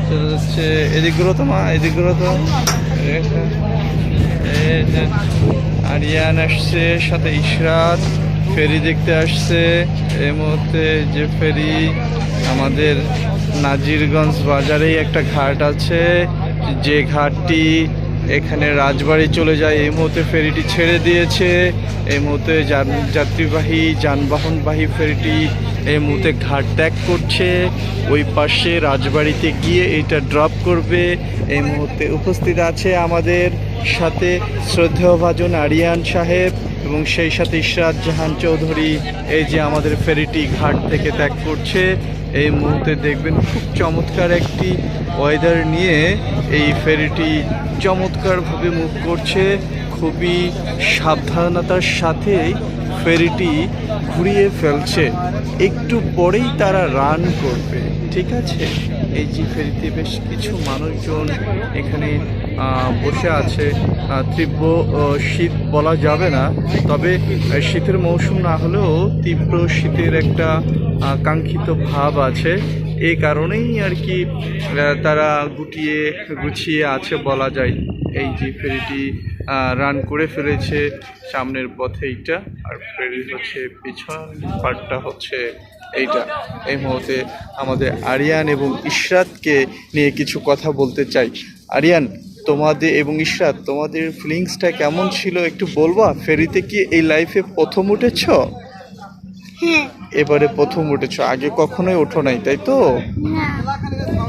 চলে যাচ্ছে। এদিকগুলো তো মা, এদিকগুলো তো আরিয়ান আসছে, সাথে ইশরাত ফেরি দেখতে আসছে। এই মুহূর্তে যে ফেরি আমাদের নাজিরগঞ্জ বাজারেই একটা ঘাট আছে, যে ঘাটটি এখানে রাজবাড়ি চলে যায়। এই মুহূর্তে ফেরিটি ছেড়ে দিয়েছে। এই মুহূর্তে যাত্রীবাহী যানবাহনবাহী ফেরিটি এই মুহূর্তে ঘাট ত্যাগ করছে। ওই পাশে রাজবাড়িতে গিয়ে এটা ড্রপ করবে। এই মুহূর্তে উপস্থিত আছে আমাদের সাথে শ্রদ্ধেয়ভাজন আরিয়ান সাহেব এবং সেই সাথে ইশরাত জাহান চৌধুরী। এই যে আমাদের ফেরিটি ঘাট থেকে ত্যাগ করছে। এই মুহূর্তে দেখবেন খুব চমৎকার একটি ওয়েদার নিয়ে এই ফেরিটি চমৎকারভাবে মুভ করছে। খুবই সাবধানতার সাথে ফেরিটি ঘুরিয়ে ফেলছে। একটু পরেই তারা রান করবে, ঠিক আছে। এই যে ফেরিতে বেশ কিছু মানুষজন এখানে বসে আছে। তীব্র শীত বলা যাবে না, তবে শীতের মৌসুম না হলেও তীব্র শীতের একটা কাঙ্ক্ষিত ভাব আছে। এই কারণেই আর কি তারা গুছিয়ে আছে বলা যায়। এই যে ফেরিটি রান করে ফেলেছে সামনের পথে এইটা, আর ফেরি হচ্ছে পিছন পার্টটা হচ্ছে এইটা। এই মুহূর্তে আমাদের আরিয়ান এবং ইশরাতকে নিয়ে কিছু কথা বলতে চাই। আরিয়ান, তোমাদের এবং ইশরাত, তোমাদের ফিলিংসটা কেমন ছিল একটু বলবা? ফেরিতে কি এই লাইফে প্রথম উঠেছ? এবারে প্রথম উঠেছ, আগে কখনোই ওঠো নাই, তাই তো?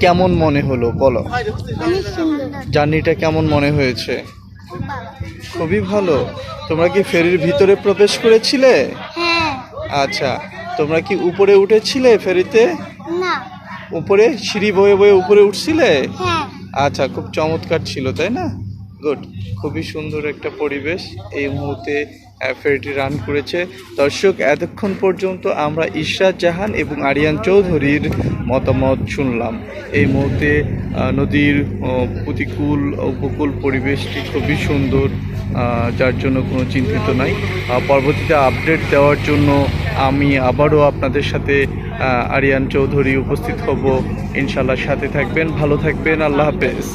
কেমন মনে হলো বলো? জার্নিটা কেমন মনে হয়েছে? খুবই ভালো। তোমরা কি ফেরির ভিতরে প্রবেশ করেছিলে? আচ্ছা, তোমরা কি উপরে উঠেছিলে ফেরিতে? উপরে সিঁড়ি বয়ে বয়ে উপরে উঠছিলে? আচ্ছা, খুব চমৎকার ছিল, তাই না? গুড, খুবই সুন্দর একটা পরিবেশ। এই মুহূর্তে ফেরিটি রান করেছে। দর্শক, এতক্ষণ পর্যন্ত আমরা ইশরাত জাহান এবং আরিয়ান চৌধুরীর মতামত শুনলাম। এই মুহূর্তে নদীর প্রতিকূল উপকূল পরিবেশটি খুবই সুন্দর, যার জন্য কোনো চিন্তিত নাই। পরবর্তীতে আপডেট দেওয়ার জন্য আমি আবারও আপনাদের সাথে আরিয়ান চৌধুরী উপস্থিত হব ইনশাল্লাহ। সাথে থাকবেন, ভালো থাকবেন, আল্লাহ হাফেজ।